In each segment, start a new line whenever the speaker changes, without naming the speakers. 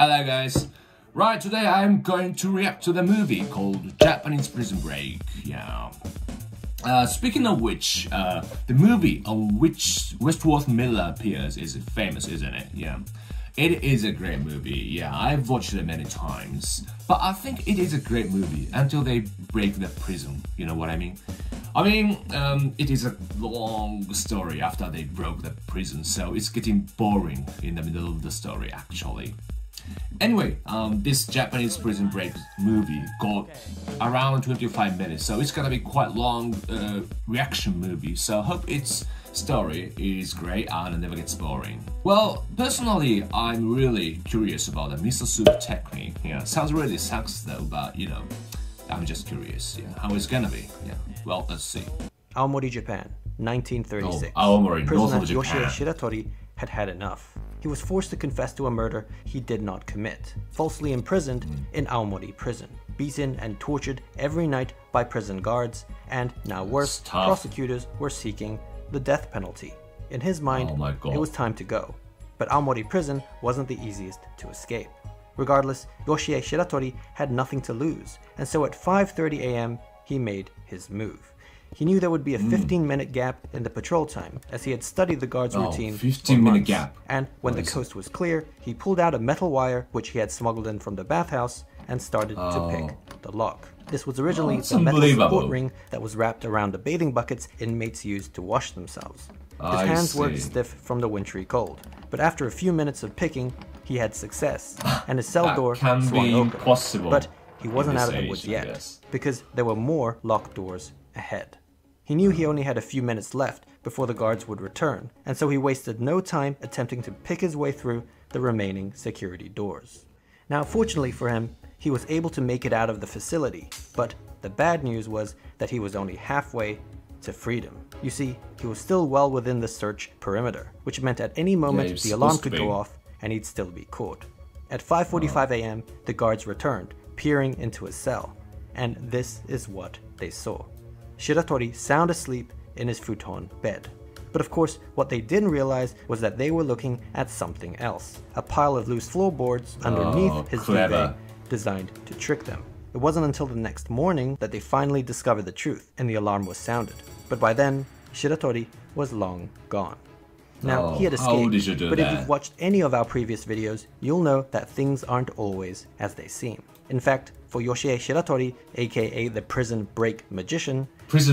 Hello guys. Right, today I'm going to react to the movie called Japanese Prison Break. Yeah. Speaking of which, the movie on which Westworth Miller appears is famous, isn't it? Yeah. It is a great movie. Yeah, I've watched it many times. But I think it is a great movie until they break the prison. You know what I mean? It is a long story after they broke the prison, so it's getting boring in the middle of the story, actually. Anyway, this Japanese Prison Break movie got around 25 minutes, so it's gonna be quite long reaction movie, so hope its story is great and never gets boring. Well, personally, I'm really curious about the miso soup technique. Yeah, sounds really sucks though, but you know, I'm just curious, yeah, how it's gonna be. Yeah, well, let's see.
Aomori, Japan, 1936.
Oh, Aomori, north of
Prisoner
Japan.
Yoshie Shiratori had had enough. He was forced to confess to a murder he did not commit, falsely imprisoned in Aomori prison, beaten and tortured every night by prison guards, and now worse, prosecutors were seeking the death penalty. In his mind, it was time to go. But Aomori prison wasn't the easiest to escape. Regardless, Yoshie Shiratori had nothing to lose, and so at 5:30 a.m. he made his move. He knew there would be a 15-minute gap in the patrol time, as he had studied the guard's routine
15-minute gap.
And when the coast was clear, he pulled out a metal wire which he had smuggled in from the bathhouse and started to pick the lock. This was originally the metal support ring that was wrapped around the bathing buckets inmates used to wash themselves. His hands were stiff from the wintry cold, but after a few minutes of picking, he had success, and his cell door swung open. But he wasn't out of the woods yet, because there were more locked doors ahead. He knew he only had a few minutes left before the guards would return, and so he wasted no time attempting to pick his way through the remaining security doors. Now, fortunately for him, he was able to make it out of the facility, but the bad news was that he was only halfway to freedom. You see, he was still well within the search perimeter, which meant at any moment the alarm could go off and he'd still be caught. At 5:45 a.m., the guards returned, peering into his cell, and this is what they saw. Shiratori sound asleep in his futon bed. But of course, what they didn't realize was that they were looking at something else. A pile of loose floorboards underneath his duvet, designed to trick them. It wasn't until the next morning that they finally discovered the truth, and the alarm was sounded. But by then, Shiratori was long gone. Now, he had escaped, but if you've watched any of our previous videos, you'll know that things aren't always as they seem. In fact, for Yoshie Shiratori, aka the Prison Break Magician, was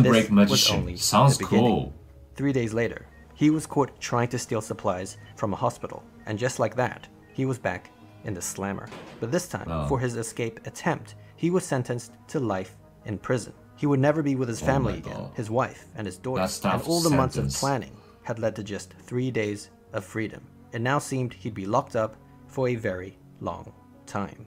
only
sounds
the beginning.
cool.
3 days later, he was caught trying to steal supplies from a hospital, and just like that, he was back in the slammer. But this time, for his escape attempt, he was sentenced to life in prison. He would never be with his family again, his wife and his daughter, and all the months of planning had led to just 3 days of freedom. It now seemed he'd be locked up for a very long time.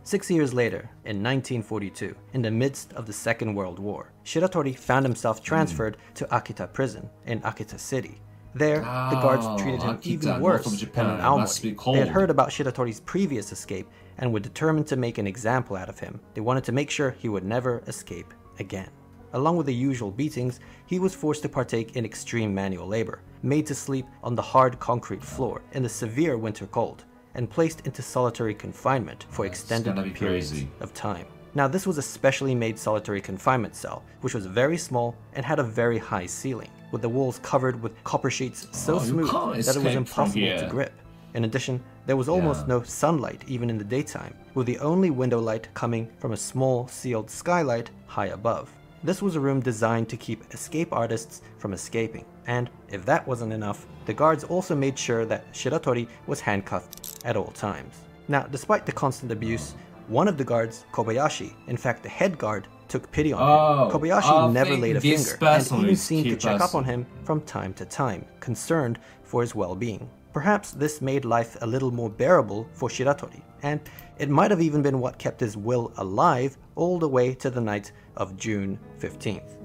6 years later, in 1942, in the midst of the Second World War, Shiratori found himself transferred to Akita prison in Akita City. There, the guards treated him even worse than in Aomori. They had heard about Shiratori's previous escape and were determined to make an example out of him. They wanted to make sure he would never escape again. Along with the usual beatings, he was forced to partake in extreme manual labor, made to sleep on the hard concrete floor in the severe winter cold, and placed into solitary confinement for extended periods of time. Now, this was a specially made solitary confinement cell, which was very small and had a very high ceiling, with the walls covered with copper sheets so smooth that it was impossible to grip. In addition, there was almost no sunlight even in the daytime, with the only window light coming from a small sealed skylight high above. This was a room designed to keep escape artists from escaping, and if that wasn't enough, the guards also made sure that Shiratori was handcuffed at all times. Now, despite the constant abuse, one of the guards, Kobayashi, in fact the head guard, took pity on him. Kobayashi never laid a finger, and even seemed to check up on him from time to time, concerned for his well-being. Perhaps this made life a little more bearable for Shiratori, and it might have even been what kept his will alive all the way to the night of June 15th.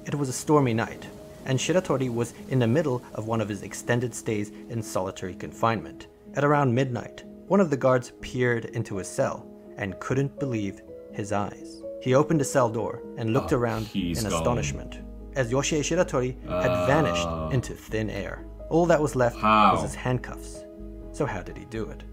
It was a stormy night, and Shiratori was in the middle of one of his extended stays in solitary confinement. At around midnight, one of the guards peered into his cell and couldn't believe his eyes. He opened the cell door and looked around in astonishment, as Yoshie Shiratori had vanished into thin air. All that was left was his handcuffs. So how did he do it?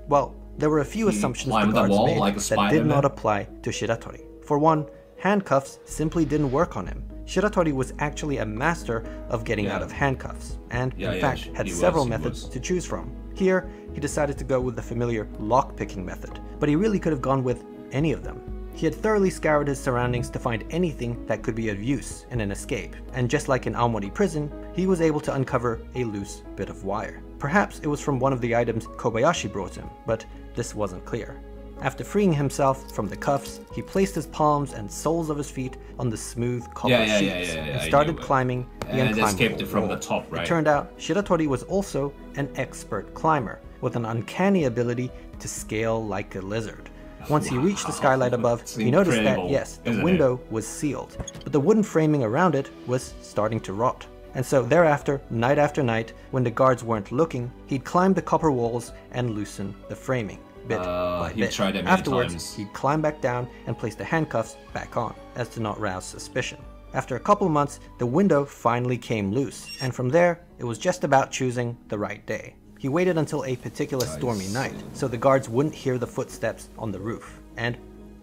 Well, There were a few assumptions the
climbed the
guards
wall
made
like a
that
Spider-Man?
did not apply to Shiratori. For one, handcuffs simply didn't work on him. Shiratori was actually a master of getting out of handcuffs, and in fact had several methods to choose from. Here, he decided to go with the familiar lock-picking method, but he really could have gone with any of them. He had thoroughly scoured his surroundings to find anything that could be of use in an escape, and just like in Aomori prison, he was able to uncover a loose bit of wire. Perhaps it was from one of the items Kobayashi brought him, but this wasn't clear. After freeing himself from the cuffs, he placed his palms and soles of his feet on the smooth copper sheets and started climbing the unclimbable
escaped it from
wall.
the top, right?
It turned out Shiratori was also an expert climber with an uncanny ability to scale like a lizard. Once he reached the skylight above, he noticed that, yes, the window was sealed, but the wooden framing around it was starting to rot. And so thereafter, night after night, when the guards weren't looking, he'd climb the copper walls and loosen the framing, bit by bit.
Tried it many
Afterwards,
times.
he'd climb back down and place the handcuffs back on, as to not rouse suspicion. After a couple months, the window finally came loose, and from there, it was just about choosing the right day. He waited until a particular stormy night, so the guards wouldn't hear the footsteps on the roof. And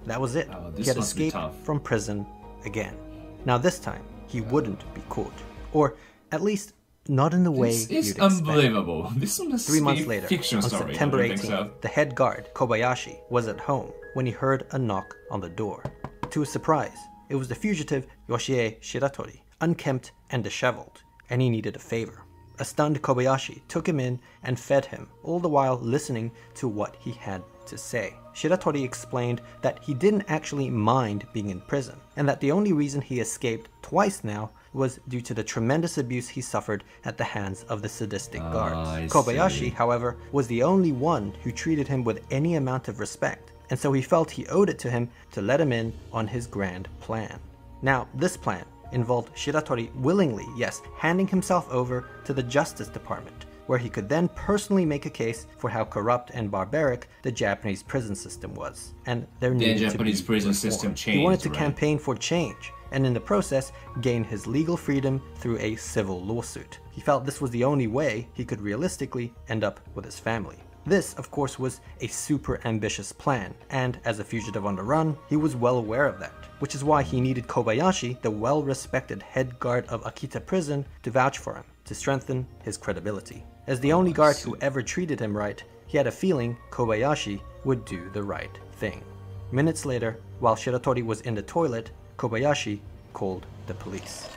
that was it. He had escaped from prison again. Now this time, he wouldn't be caught. Or, at least, not in the way you'd expect.
It's unbelievable. This must
3
be
months
a
later,
fiction
on
story,
September
don't you think
18th,
so?
the head guard, Kobayashi, was at home when he heard a knock on the door. To his surprise, it was the fugitive Yoshie Shiratori, unkempt and disheveled, and he needed a favor. A stunned Kobayashi took him in and fed him, all the while listening to what he had to say. Shiratori explained that he didn't actually mind being in prison, and that the only reason he escaped twice now was due to the tremendous abuse he suffered at the hands of the sadistic guards. Kobayashi, however, was the only one who treated him with any amount of respect, and so he felt he owed it to him to let him in on his grand plan. Now, this plan involved Shiratori willingly, yes, handing himself over to the Justice Department, where he could then personally make a case for how corrupt and barbaric the Japanese prison system was, and there needed to be
Japanese prison system changed.
He wanted to campaign for change, and in the process, gain his legal freedom through a civil lawsuit. He felt this was the only way he could realistically end up with his family. This, of course, was a super ambitious plan, and as a fugitive on the run, he was well aware of that, which is why he needed Kobayashi, the well-respected head guard of Akita prison, to vouch for him, to strengthen his credibility. As the only guard who ever treated him right, he had a feeling Kobayashi would do the right thing. Minutes later, while Shiratori was in the toilet, Kobayashi called the police.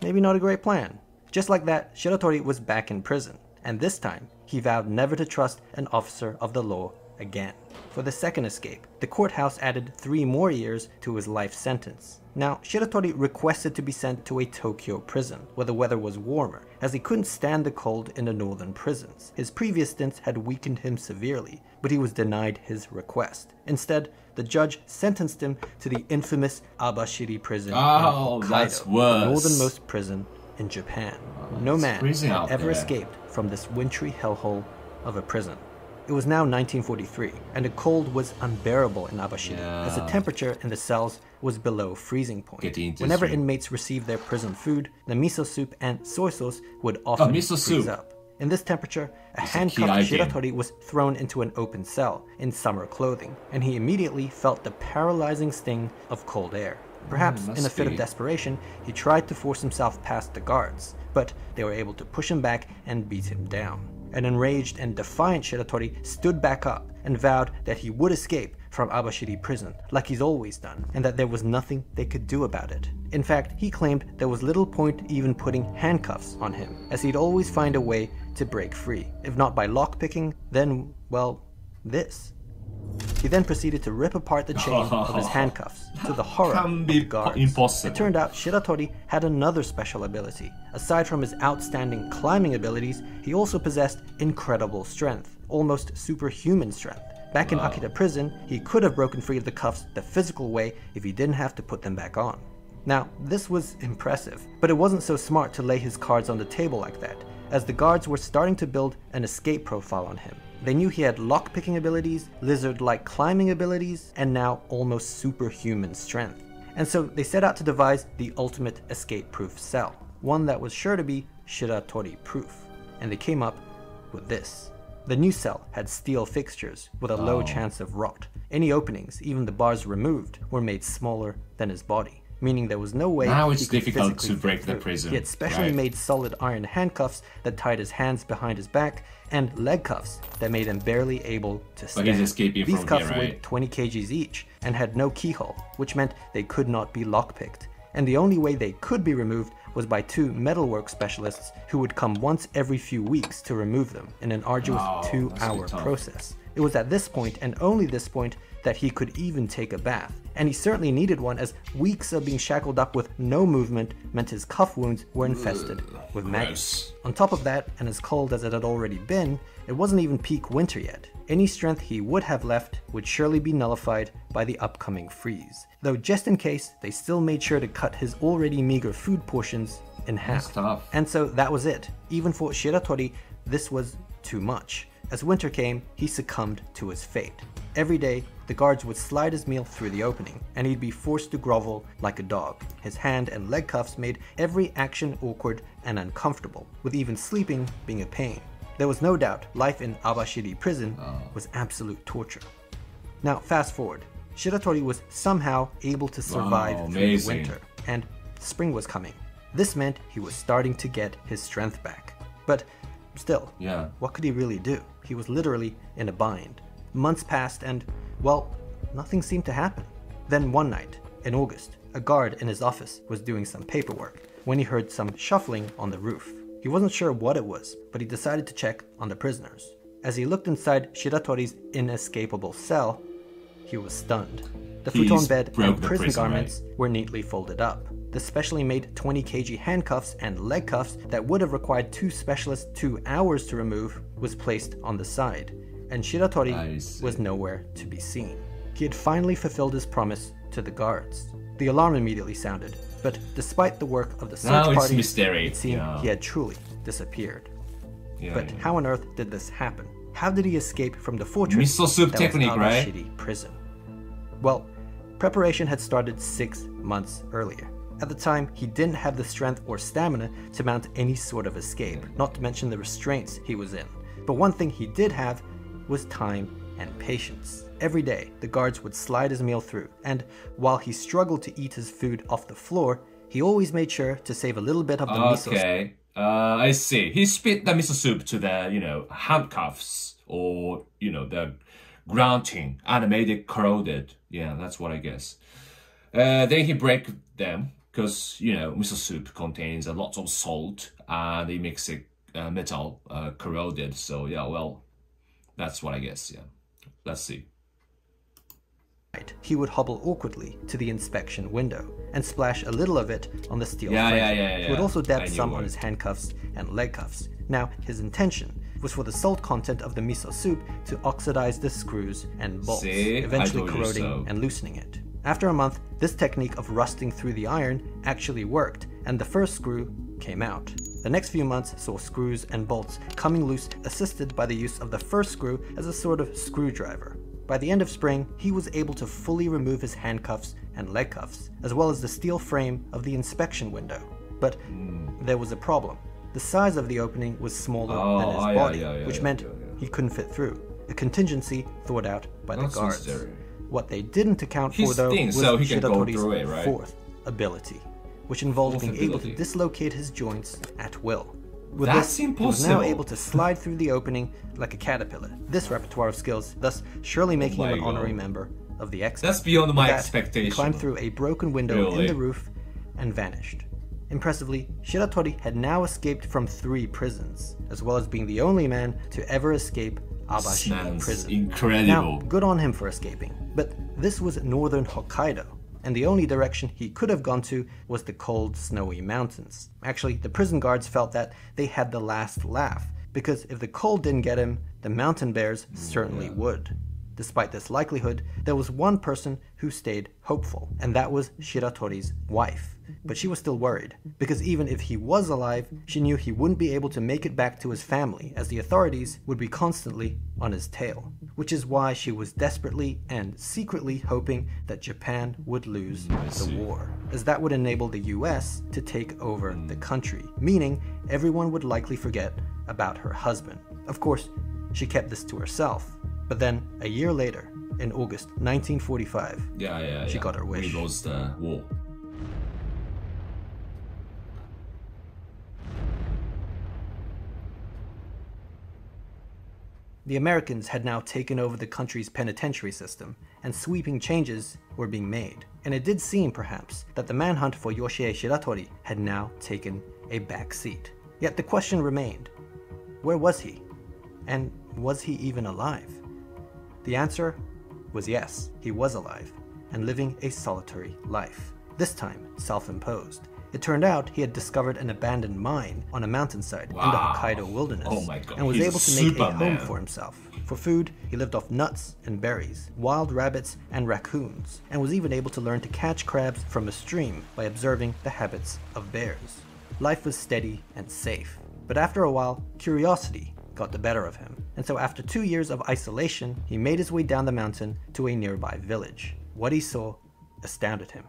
Maybe not a great plan. Just like that, Shiratori was back in prison, and this time, he vowed never to trust an officer of the law again. For the second escape, the courthouse added 3 more years to his life sentence. Now, Shiratori requested to be sent to a Tokyo prison, where the weather was warmer, as he couldn't stand the cold in the northern prisons. His previous stints had weakened him severely, but he was denied his request. Instead, the judge sentenced him to the infamous Abashiri prison in Hokkaido, the northernmost prison in Japan. No man had ever escaped from this wintry hellhole of a prison. It was now 1943, and the cold was unbearable in Abashiri, as the temperature in the cells was below freezing point. Whenever inmates received their prison food, the miso soup and soy sauce would often freeze up. In this temperature, a handcuffed Shiratori was thrown into an open cell in summer clothing, and he immediately felt the paralyzing sting of cold air. Perhaps in a fit of desperation, he tried to force himself past the guards, but they were able to push him back and beat him down. An enraged and defiant Shiratori stood back up and vowed that he would escape from Abashiri prison, like he's always done, and that there was nothing they could do about it. In fact, he claimed there was little point even putting handcuffs on him, as he'd always find a way to break free. If not by lockpicking, then, well, this. He then proceeded to rip apart the chain of his handcuffs, to the horror of the guards. It turned out Shiratori had another special ability. Aside from his outstanding climbing abilities, he also possessed incredible strength, almost superhuman strength. Back in Akita prison, he could have broken free of the cuffs the physical way if he didn't have to put them back on. Now, this was impressive, but it wasn't so smart to lay his cards on the table like that, as the guards were starting to build an escape profile on him. They knew he had lockpicking abilities, lizard-like climbing abilities, and now almost superhuman strength. And so they set out to devise the ultimate escape-proof cell, one that was sure to be Shiratori-proof. And they came up with this. The new cell had steel fixtures with a low chance of rot. Any openings, even the bars removed, were made smaller than his body, meaning there was no way
now it's
he could
difficult to
physically
break
fit
the
through.
prison.
He had specially made solid iron handcuffs that tied his hands behind his back, and leg cuffs that made him barely able to stand.
But he's escaping
These
from
cuffs
here, right?
weighed 20 kgs each and had no keyhole, which meant they could not be lockpicked. And the only way they could be removed was by two metalwork specialists who would come once every few weeks to remove them in an arduous 2-hour process. It was at this point, and only this point, that he could even take a bath. And he certainly needed one, as weeks of being shackled up with no movement meant his cuff wounds were infested with maggots. On top of that, and as cold as it had already been, it wasn't even peak winter yet. Any strength he would have left would surely be nullified by the upcoming freeze. Though just in case, they still made sure to cut his already meager food portions in half. And so that was it. Even for Shiratori, this was too much. As winter came, he succumbed to his fate. Every day, the guards would slide his meal through the opening, and he'd be forced to grovel like a dog. His hand and leg cuffs made every action awkward and uncomfortable, with even sleeping being a pain. There was no doubt life in Abashiri prison was absolute torture. Now fast forward, Shiratori was somehow able to survive through the winter, and spring was coming. This meant he was starting to get his strength back. But still, what could he really do? He was literally in a bind. Months passed and, well, nothing seemed to happen. Then one night, in August, a guard in his office was doing some paperwork when he heard some shuffling on the roof. He wasn't sure what it was, but he decided to check on the prisoners. As he looked inside Shiratori's inescapable cell, he was stunned. The futon bed and prison garments were neatly folded up. The specially made 20 kg handcuffs and leg cuffs that would have required two specialists 2 hours to remove was placed on the side, and Shiratori was nowhere to be seen. He had finally fulfilled his promise to the guards. The alarm immediately sounded, but despite the work of the search party, it seemed he had truly disappeared. But how on earth did this happen? How did he escape from the fortress
Miso soup
that
technique,
was Abashiri prison? Well, preparation had started 6 months earlier. At the time, he didn't have the strength or stamina to mount any sort of escape, not to mention the restraints he was in. But one thing he did have was time and patience. Every day, the guards would slide his meal through, and while he struggled to eat his food off the floor, he always made sure to save a little bit of the miso soup.
I see. He spit the miso soup to the, handcuffs or, the grunting and made it corroded. Yeah, that's what I guess. Then he break them because, miso soup contains a lot of salt and it makes it metal corroded. So, yeah, well, that's what I guess, yeah. Let's see.
He would hobble awkwardly to the inspection window and splash a little of it on the steel frame. He would also dab some on his handcuffs and leg cuffs. Now, his intention was for the salt content of the miso soup to oxidize the screws and bolts, eventually corroding and loosening it. After a month, this technique of rusting through the iron actually worked, and the first screw came out. The next few months saw screws and bolts coming loose, assisted by the use of the first screw as a sort of screwdriver. By the end of spring, he was able to fully remove his handcuffs and leg cuffs, as well as the steel frame of the inspection window. But there was a problem. The size of the opening was smaller than his body, which meant he couldn't fit through, a contingency thought out by the guards. What they didn't account for, though, was Shiratori's fourth ability, which involved being able to dislocate his joints at will. With this, he was now able to slide through the opening like a caterpillar. This repertoire of skills, thus surely making him an honorary member of the X-Men.
That's beyond my expectation.
He climbed through a broken window in the roof and vanished. Impressively, Shiratori had now escaped from 3 prisons, as well as being the only man to ever escape Abashiri prison.
Incredible.
Now, good on him for escaping, but this was northern Hokkaido, and the only direction he could have gone to was the cold, snowy mountains. Actually, the prison guards felt that they had the last laugh, because if the cold didn't get him, the mountain bears certainly would. Despite this likelihood, there was one person who stayed hopeful, and that was Shiratori's wife. But she was still worried, because even if he was alive, she knew he wouldn't be able to make it back to his family, as the authorities would be constantly on his tail. Which is why she was desperately and secretly hoping that Japan would lose the war, as that would enable the US to take over the country, meaning everyone would likely forget about her husband. Of course, she kept this to herself. But then, a year later, in August 1945, she got her wish.
We lost the war.
The Americans had now taken over the country's penitentiary system, and sweeping changes were being made. And it did seem, perhaps, that the manhunt for Yoshie Shiratori had now taken a back seat. Yet the question remained, where was he? And was he even alive? The answer was yes, he was alive, and living a solitary life, this time self-imposed. It turned out he had discovered an abandoned mine on a mountainside in the Hokkaido wilderness, and was able to make a home for himself. For food, he lived off nuts and berries, wild rabbits and raccoons, and was even able to learn to catch crabs from a stream by observing the habits of bears. Life was steady and safe, but after a while, curiosity got the better of him, and so after 2 years of isolation, he made his way down the mountain to a nearby village. What he saw astounded him.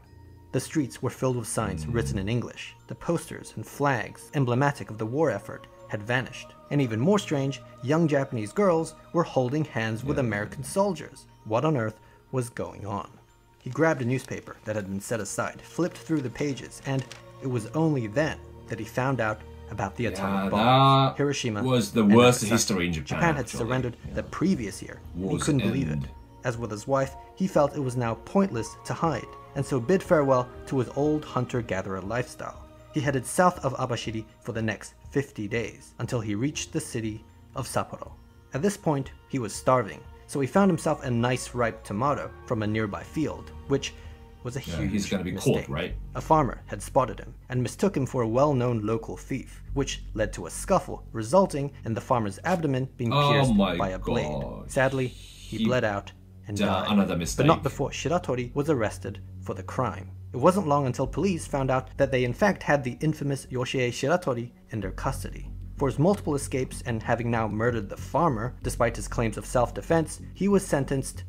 The streets were filled with signs written in English. The posters and flags emblematic of the war effort had vanished. And even more strange, young Japanese girls were holding hands with American soldiers. What on earth was going on? He grabbed a newspaper that had been set aside, flipped through the pages, and it was only then that he found out about the atomic bomb. Hiroshima
was the worst history in Japan.
Japan had surrendered the previous year, and he couldn't believe it. As with his wife, he felt it was now pointless to hide, and so bid farewell to his old hunter-gatherer lifestyle. He headed south of Abashiri for the next 50 days, until he reached the city of Sapporo. At this point, he was starving, so he found himself a nice ripe tomato from a nearby field, which was a huge
he's gonna be
mistake.
caught, right?
A farmer had spotted him and mistook him for a well-known local thief, which led to a scuffle, resulting in the farmer's abdomen being pierced by a blade. Sadly, he bled out and died,
another mistake.
but not before Shiratori was arrested for the crime. It wasn't long until police found out that they in fact had the infamous Yoshie Shiratori in their custody. For his multiple escapes and having now murdered the farmer, despite his claims of self-defense, he was sentenced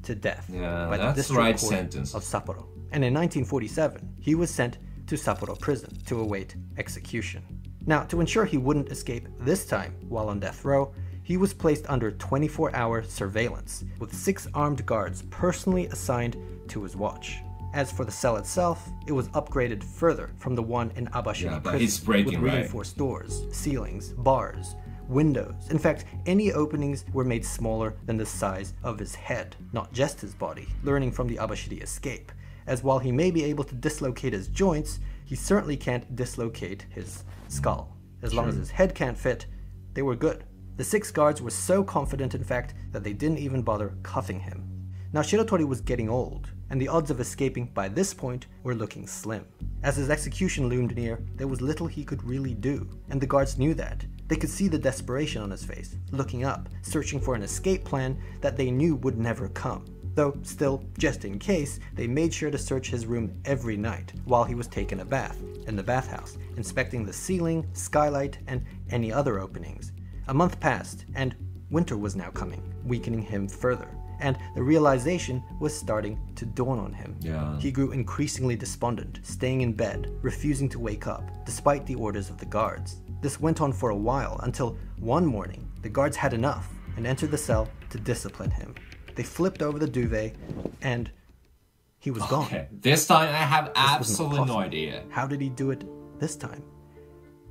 to death by the district court of Sapporo. And in 1947, he was sent to Sapporo prison to await execution. Now, to ensure he wouldn't escape this time while on death row, he was placed under 24-hour surveillance, with 6 armed guards personally assigned to his watch. As for the cell itself, it was upgraded further from the one in Abashiri prison, with reinforced doors, ceilings, bars, windows. In fact, any openings were made smaller than the size of his head, not just his body, learning from the Abashiri escape, as while he may be able to dislocate his joints, he certainly can't dislocate his skull. As long as his head can't fit, they were good. The 6 guards were so confident, in fact, that they didn't even bother cuffing him. Now, Shiratori was getting old, and the odds of escaping by this point were looking slim. As his execution loomed near, there was little he could really do, and the guards knew that. They could see the desperation on his face, looking up, searching for an escape plan that they knew would never come. Though, still, just in case, they made sure to search his room every night while he was taking a bath in the bathhouse, inspecting the ceiling, skylight, and any other openings. A month passed, and winter was now coming, weakening him further, and the realization was starting to dawn on him. He grew increasingly despondent, staying in bed, refusing to wake up, despite the orders of the guards. This went on for a while, until one morning, the guards had enough and entered the cell to discipline him. They flipped over the duvet, and he was gone.
This time I have absolutely no idea.
How did he do it this time?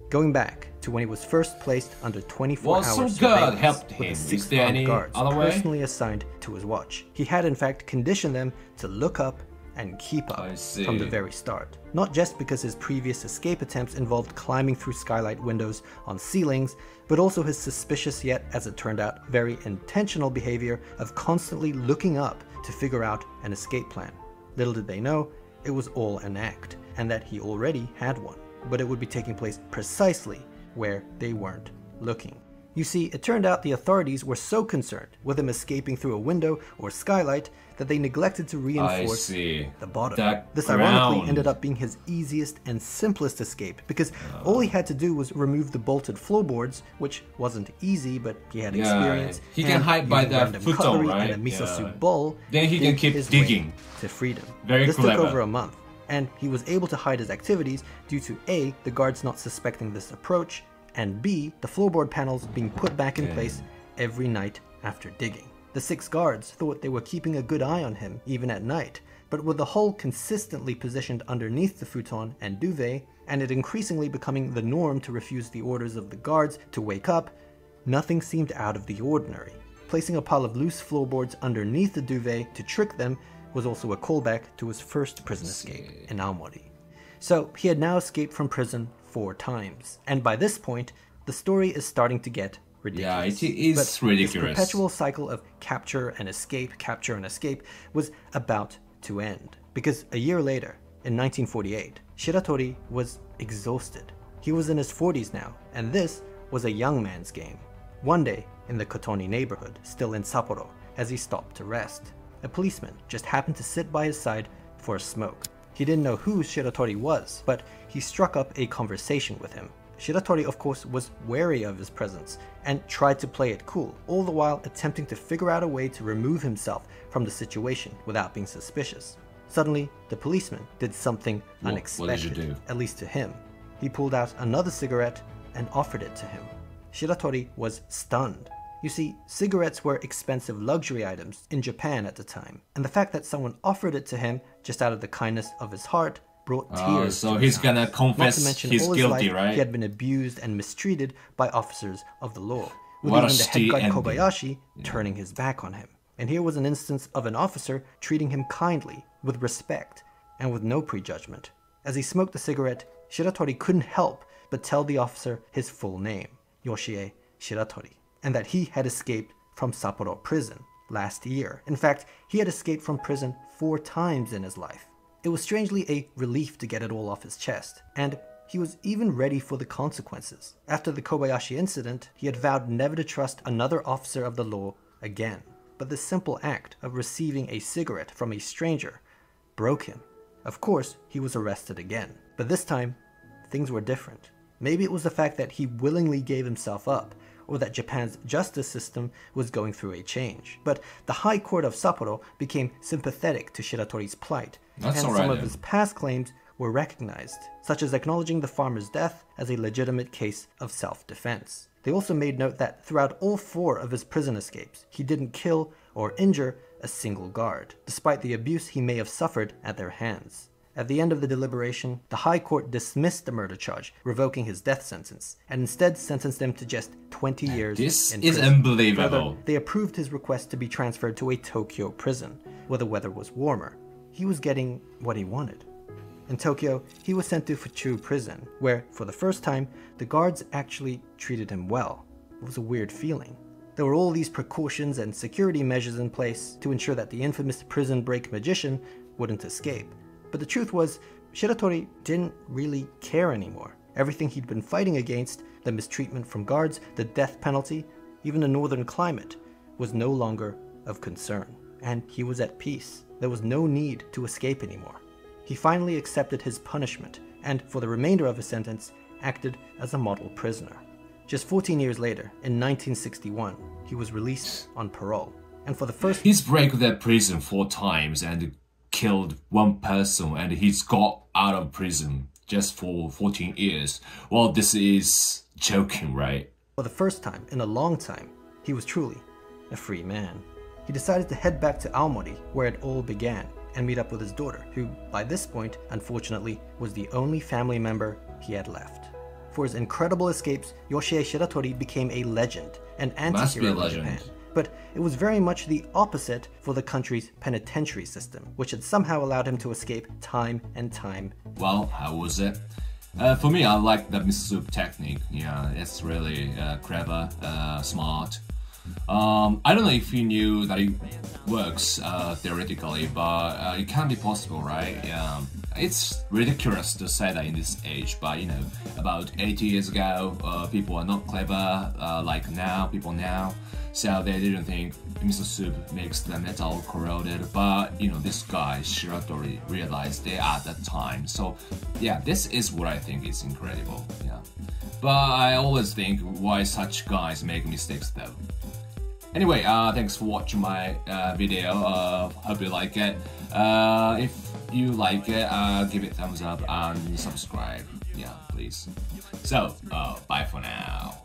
Going back to when he was first placed under 24-hour surveillance with the 6 armed guards personally assigned to his watch. He had in fact conditioned them to look up and keep up from the very start. Not just because his previous escape attempts involved climbing through skylight windows on ceilings, but also his suspicious yet, as it turned out, very intentional behavior of constantly looking up to figure out an escape plan. Little did they know, it was all an act, and that he already had one. But it would be taking place precisely where they weren't looking. You see, it turned out the authorities were so concerned with him escaping through a window or skylight that they neglected to reinforce the bottom. This ironically ended up being his easiest and simplest escape, because all he had to do was remove the bolted floorboards, which wasn't easy, but he had experience.
He can hide by the futon, right?
And a miso soup bowl.
Then he can keep digging
to freedom.
Very
this
clever.
Took over a month, and he was able to hide his activities due to A, the guards not suspecting this approach, and B, the floorboard panels being put back in place every night after digging. The 6 guards thought they were keeping a good eye on him even at night, but with the hole consistently positioned underneath the futon and duvet, and it increasingly becoming the norm to refuse the orders of the guards to wake up, nothing seemed out of the ordinary. Placing a pile of loose floorboards underneath the duvet to trick them was also a callback to his first prison escape in Aomori. So he had now escaped from prison 4 times, and by this point, the story is starting to get ridiculous.
Yeah, it is ridiculous.
This perpetual cycle of capture and escape was about to end, because a year later, in 1948, Shiratori was exhausted. He was in his 40s now, and this was a young man's game. One day, in the Kotoni neighborhood, still in Sapporo, as he stopped to rest, a policeman just happened to sit by his side for a smoke. He didn't know who Shiratori was, but he struck up a conversation with him. Shiratori, of course, was wary of his presence and tried to play it cool, all the while attempting to figure out a way to remove himself from the situation without being suspicious. Suddenly, the policeman did something unexpected, at least to him. He pulled out another cigarette and offered it to him. Shiratori was stunned. You see, cigarettes were expensive luxury items in Japan at the time, and the fact that someone offered it to him just out of the kindness of his heart brought tears.
So he's gonna confess he's guilty, right?
He had been abused and mistreated by officers of the law, with even the head guard Kobayashi turning his back on him. And here was an instance of an officer treating him kindly, with respect, and with no prejudgment. As he smoked the cigarette, Shiratori couldn't help but tell the officer his full name, Yoshie Shiratori, and that he had escaped from Sapporo prison last year. In fact, he had escaped from prison 4 times in his life. It was strangely a relief to get it all off his chest, and he was even ready for the consequences. After the Kobayashi incident, he had vowed never to trust another officer of the law again. But the simple act of receiving a cigarette from a stranger broke him. Of course, he was arrested again, but this time, things were different. Maybe it was the fact that he willingly gave himself up, or that Japan's justice system was going through a change. But the High Court of Sapporo became sympathetic to Shiratori's plight, and some of his past claims were recognized, such as acknowledging the farmer's death as a legitimate case of self-defense. They also made note that throughout all 4 of his prison escapes, he didn't kill or injure a single guard, despite the abuse he may have suffered at their hands. At the end of the deliberation, the High Court dismissed the murder charge, revoking his death sentence, and instead sentenced him to just 20 years in prison.
This is unbelievable.
Further, they approved his request to be transferred to a Tokyo prison, where the weather was warmer. He was getting what he wanted. In Tokyo, he was sent to Fuchu prison, where, for the first time, the guards actually treated him well. It was a weird feeling. There were all these precautions and security measures in place to ensure that the infamous prison break magician wouldn't escape. But the truth was, Shiratori didn't really care anymore. Everything he'd been fighting against, the mistreatment from guards, the death penalty, even the northern climate, was no longer of concern. And he was at peace. There was no need to escape anymore. He finally accepted his punishment, and for the remainder of his sentence, acted as a model prisoner. Just 14 years later, in 1961, he was released on parole. And for the first...
He's break the prison 4 times and killed 1 person, and he's got out of prison just for 14 years. Well, this is joking, right?
For the first time in a long time, he was truly a free man. He decided to head back to Aomori, where it all began, and meet up with his daughter, who, by this point, unfortunately, was the only family member he had left. For his incredible escapes, Yoshie Shiratori became a legend, an anti-hero in Japan. But it was very much the opposite for the country's penitentiary system, which had somehow allowed him to escape time and time.
Well, how was it? For me, I like the miso soup technique. Yeah, it's really clever, smart. I don't know if you knew that it works theoretically, but it can be possible, right? It's ridiculous to say that in this age, but you know, about 80 years ago, people are not clever like now, people now. So they didn't think miso soup makes the metal corroded, but you know, this guy Shiratori realized it at that time. So yeah, this is what I think is incredible. Yeah, but I always think why such guys make mistakes though. Anyway, thanks for watching my video. Hope you like it. If you like it, give it a thumbs up and subscribe. Yeah, please. So, bye for now.